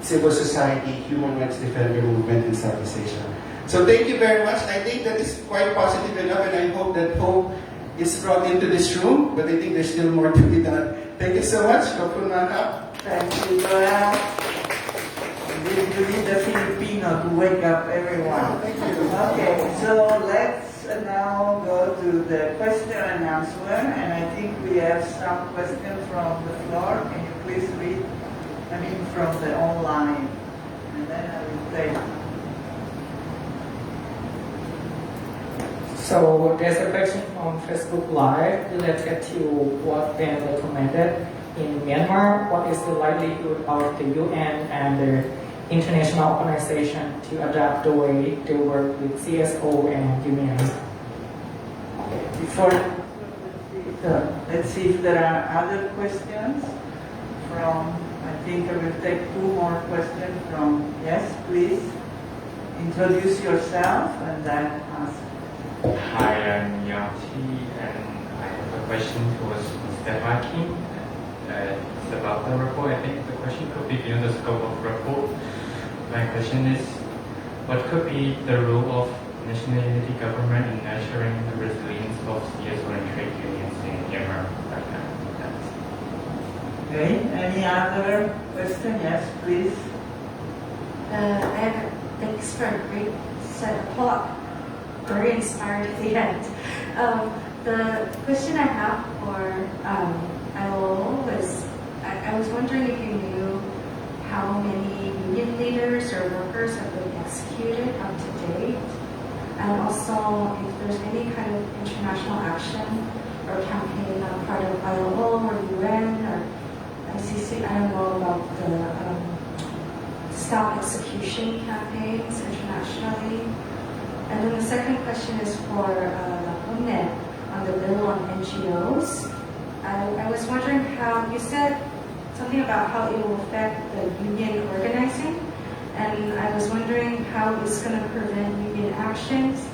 civil society, human rights defender movement in Southeast Asia. So thank you very much. I think that is quite positive enough, and I hope that hope is brought into this room, but I think there's still more to be done. Thank you so much. Thank you, Dora. You need the Filipino to wake up everyone. Thank you. Okay, so let's now go to the question and answer, and I think we have some questions from the floor. Can you please read? From the online, and then I will take. So there's a question from Facebook Live related to what Ben recommended in Myanmar. What is the likelihood of the UN and the international organization to adapt the way they work with CSO and unions? Before, let's see if there are other questions from. I think I will take two more questions from. Yes, please introduce yourself and then ask. Hi, I'm Yati, and I have a question towards Mr. Hakim. It's about the report. I think the question could be beyond the scope of the report. My question is, what could be the role of national unity government in nurturing the resilience of CSO and trade unions in Myanmar right now? Okay, any other question? Yes, please. Thanks for a great set of talk. Very inspired at the end. The question I have for ILO was, I was wondering if you knew how many union leaders or workers have been executed up to date, and also if there's any kind of international action or campaign on part of ILO or UN or ICC. I don't know about the stop execution campaigns internationally. And then the second question is for Lapunet on the bill on NGOs. I was wondering how, you said something about how it will affect the union organizing, and I was wondering how it's going to prevent union actions.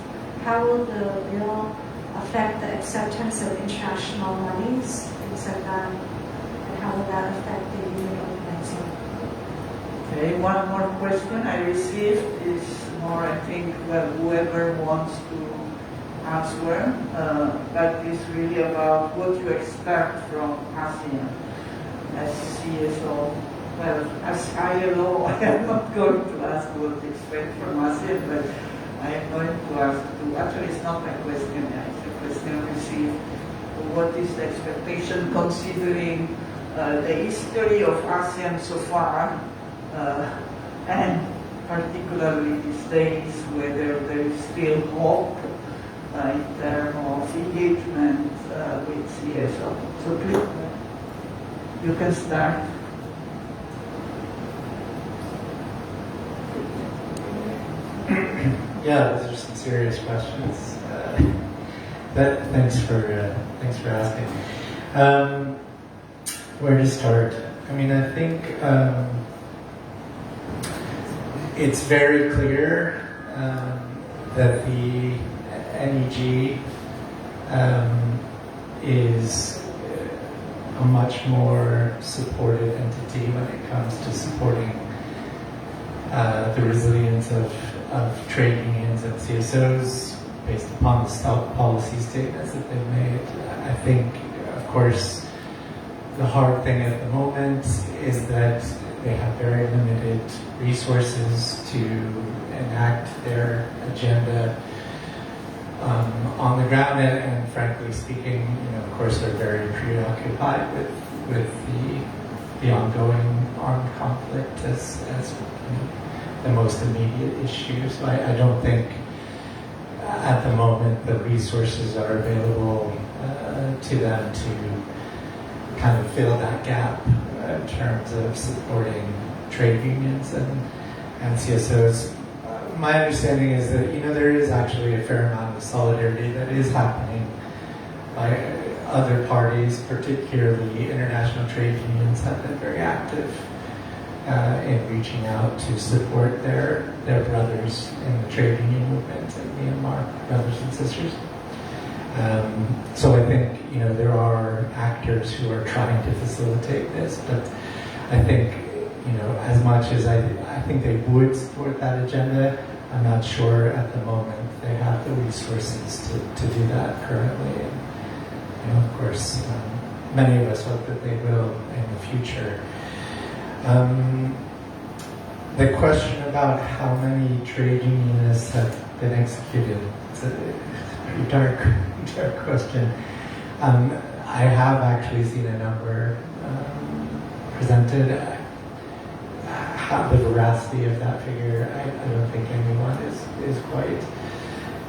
How will the bill affect the acceptance of international monies, things like that, and how will that affect the union organizing? Okay, one more question I received is more, I think, well, whoever wants to answer, but it's really about what you expect from ASEAN as CSO. Well, as ILO, I am not going to ask what to expect from ASEAN, but I am going to ask to, actually it's not a question, it's a question received. What is the expectation considering the history of ASEAN so far, and particularly these days, whether there is still hope in terms of engagement with CSO. So please, you can start. Yeah, those are some serious questions. Thanks for asking. Where to start? I mean, I think it's very clear that the NEG is a much more supportive entity when it comes to supporting the resilience of trade unions and CSOs based upon the policy statements that they've made. I think, of course, the hard thing at the moment is that they have very limited resources to enact their agenda on the ground, and frankly speaking, of course, they're very preoccupied with the ongoing armed conflict as the most immediate issue. So I don't think at the moment the resources are available to them to kind of fill that gap in terms of supporting trade unions and CSOs. My understanding is that there is actually a fair amount of solidarity that is happening by other parties, particularly international trade unions have been very active in reaching out to support their brothers in the trade union movement in Myanmar, brothers and sisters. So I think there are actors who are trying to facilitate this, but I think as much as I think they would support that agenda, I'm not sure at the moment they have the resources to do that currently. And of course, many of us hope that they will in the future. The question about how many trade unionists have been executed, it's a pretty dark question. I have actually seen a number presented. The veracity of that figure, I don't think anyone is quite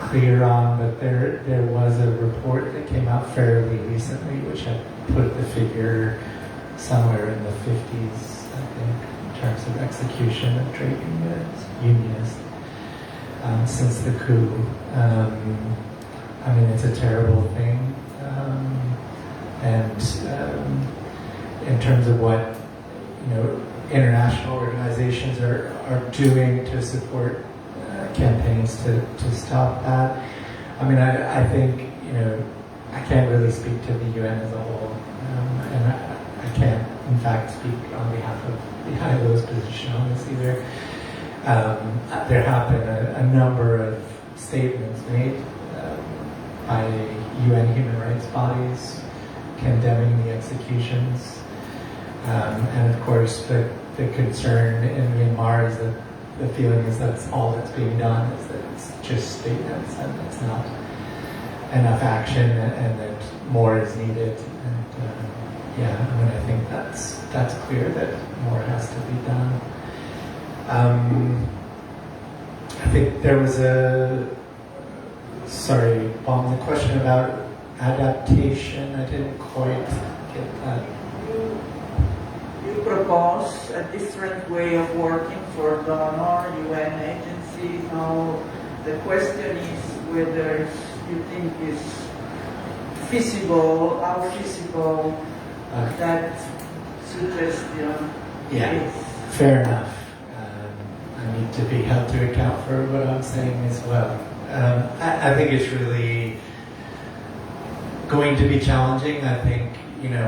clear on, but there was a report that came out fairly recently which had put the figure somewhere in the 50s, I think, in terms of execution of trade unionists since the coup. I mean, it's a terrible thing, and in terms of what international organizations are doing to support campaigns to stop that. I mean, I think, I can't really speak to the UN as a whole, and I can't, in fact, speak on behalf of the ILO's position on this either. There have been a number of statements made by UN human rights bodies condemning the executions. And of course, the concern in Myanmar is that the feeling is that's all that's being done, is that it's just statements and it's not enough action, and that more is needed. And I think that's clear that more has to be done. I think there was the question about adaptation. I didn't quite get that. You propose a different way of working for donor UN agency. Now the question is whether you think it's feasible, how feasible that suggestion is. Fair enough. I need to be held to account for what I'm saying as well. I think it's really going to be challenging. I think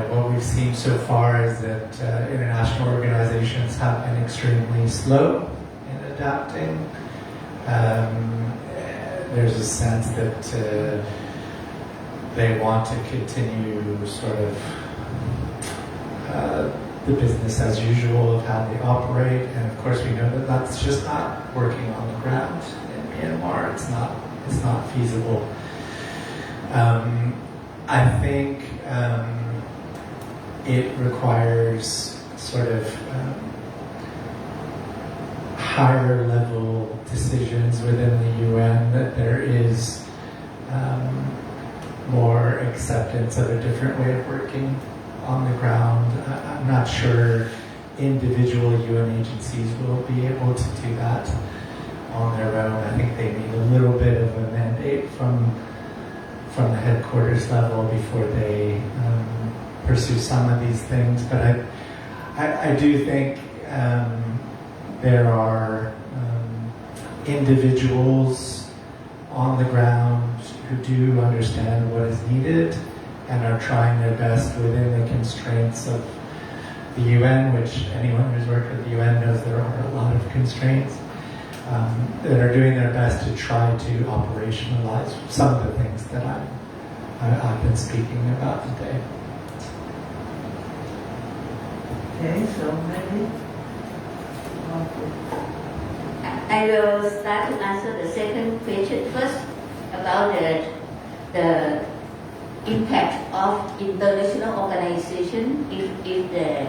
what we've seen so far is that international organizations have been extremely slow in adapting. There's a sense that they want to continue sort of the business as usual of how they operate, and of course we know that that's just not working on the ground in Myanmar. It's not feasible. I think it requires sort of higher level decisions within the UN, that there is more acceptance of a different way of working on the ground. I'm not sure individual UN agencies will be able to do that on their own. I think they need a little bit of a mandate from the headquarters level before they pursue some of these things. But I do think there are individuals on the ground who do understand what is needed and are trying their best within the constraints of the UN, which anyone who's worked with the UN knows there are a lot of constraints, that are doing their best to try to operationalize some of the things that I've been speaking about today. Okay, so maybe. I will start to answer the second question first about the impact of international organization if the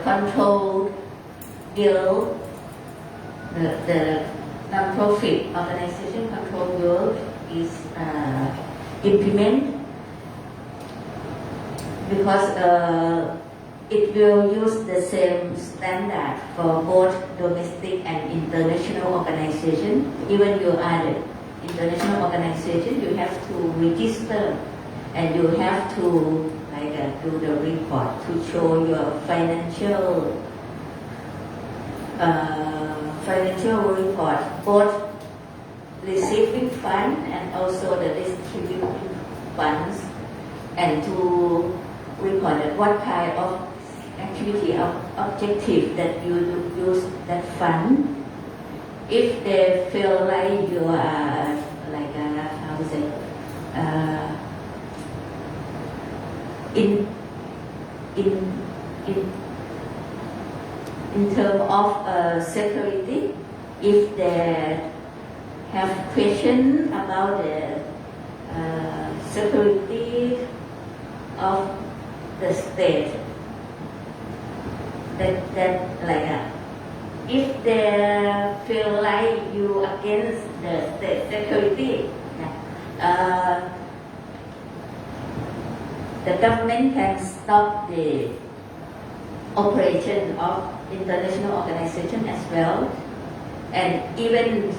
control guild, the non-profit organization control guild is implemented, because it will use the same standard for both domestic and international organization. Even you are the international organization, you have to register and you have to do the report to show your financial report, both receiving fund and also the distributing funds, and to report what kind of activity of objective that you use that fund. If they feel like you are how to say in terms of security, if they have question about the security of the state, if they feel like you against the state security, the government can stop the operation of international organization as well, and even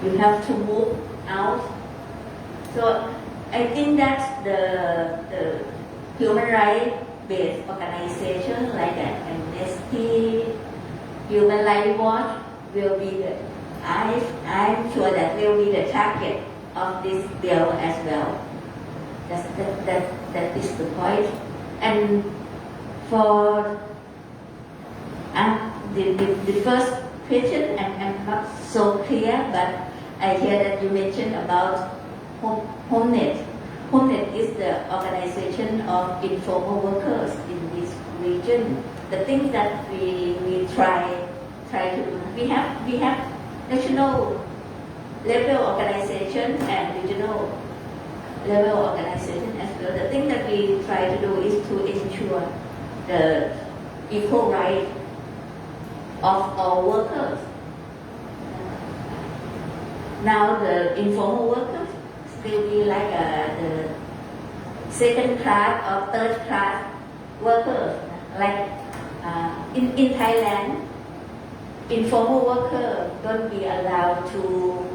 you have to move out. So I think that the human rights-based organization like Amnesty, Human Rights Watch will be I'm sure that will be the target of this bill as well. That is the point. And for the first question, I'm not so clear, but I hear that you mentioned about HomeNet. HomeNet is the organization of informal workers in this region. The thing that we try to do, we have national level organization and regional level organization as well. The thing that we try to do is to ensure the equal right of all workers. Now the informal workers still be like the second class or third class workers. Like in Thailand, informal workers don't be allowed to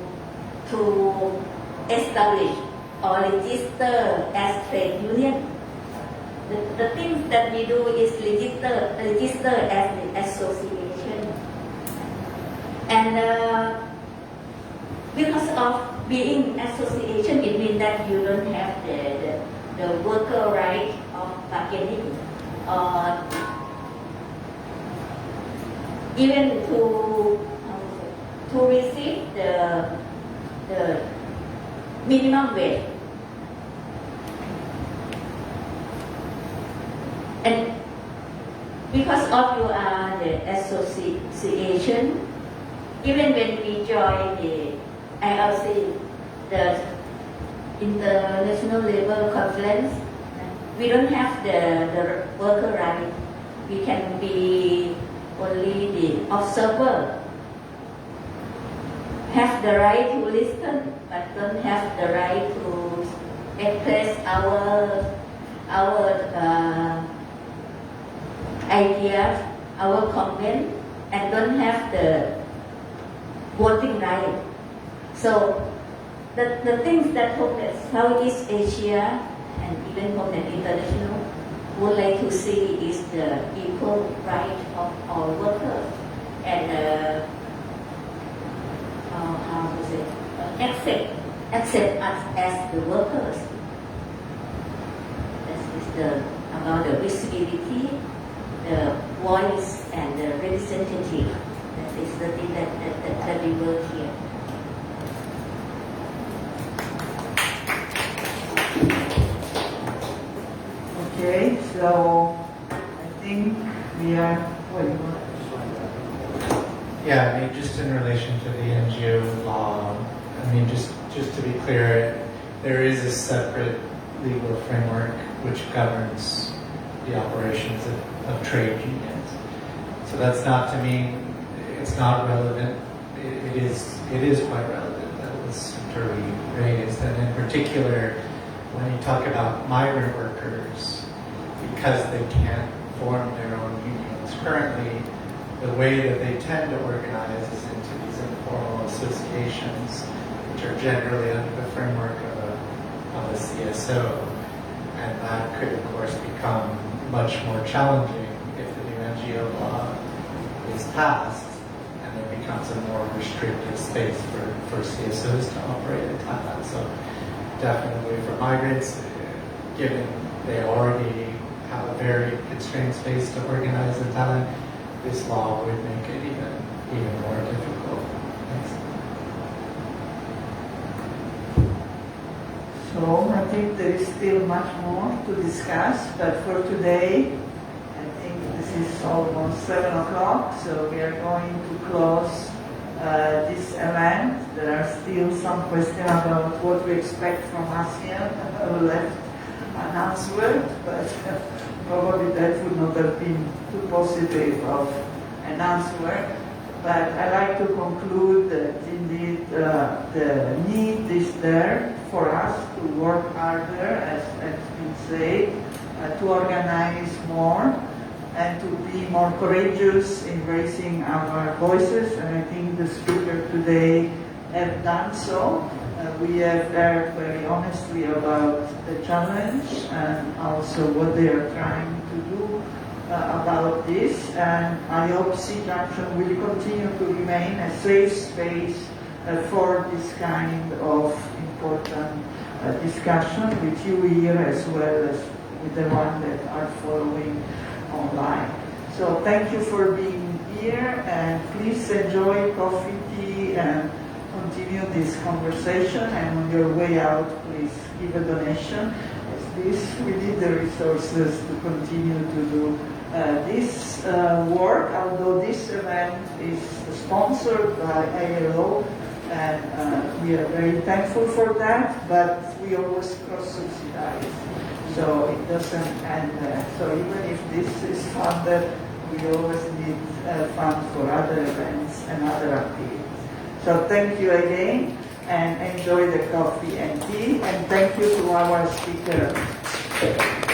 establish or register as trade union. The things that we do is register as the association. And because of being association, it means that you don't have the worker right of bargaining, or even to receive the minimum wage. And because of you are the association, even when we join the ILC, the International Labour Conference, we don't have the worker right. We can be only the observer. Have the right to listen, but don't have the right to express our ideas, our comment and don't have the voting right. So the things that hope that Southeast Asia and even hope that international would like to see is the equal right of all workers and how to say accept us as the workers. This is the about the visibility, the voice, and the representative. That is the thing that we work here. Okay, so I think we are. What do you want? Yeah, I mean, just in relation to the NGO law, I mean, just to be clear, there is a separate legal framework which governs the operations of trade unions. So that's not to mean it's not relevant. It is quite relevant. That was centrally raised, and in particular, when you talk about migrant workers, because they can't form their own unions currently, the way that they tend to organize is into these informal associations, which are generally under the framework of a CSO. And that could, of course, become much more challenging if the new NGO law is passed and there becomes a more restricted space for CSOs to operate in Thailand. So definitely for migrants, given they already have a very constrained space to organize in Thailand, this law would make it even more difficult. Thanks. So I think there is still much more to discuss, but for today, I think this is almost 7 o'clock, so we are going to close this event. There are still some questions about what we expect from ASEAN left unanswered, but probably that would not have been too positive of an answer. But I like to conclude that indeed the need is there for us to work harder, as has been said, to organize more and to be more courageous in raising our voices. And I think the speaker today have done so. We have heard very honestly about the challenge and also what they are trying to do about this, and I hope SEA-Junction will continue to remain a safe space for this kind of important discussion with you here as well as with the one that are following online. So thank you for being here, and please enjoy coffee, tea, and continue this conversation, and on your way out please give a donation, as this we need the resources to continue to do this work, although this event is sponsored by ILO, and we are very thankful for that, but we always cross-subsidize, so it doesn't end there. So even if this is funded, we always need funds for other events and other activities. So thank you again, and enjoy the coffee and tea, and thank you to our speaker.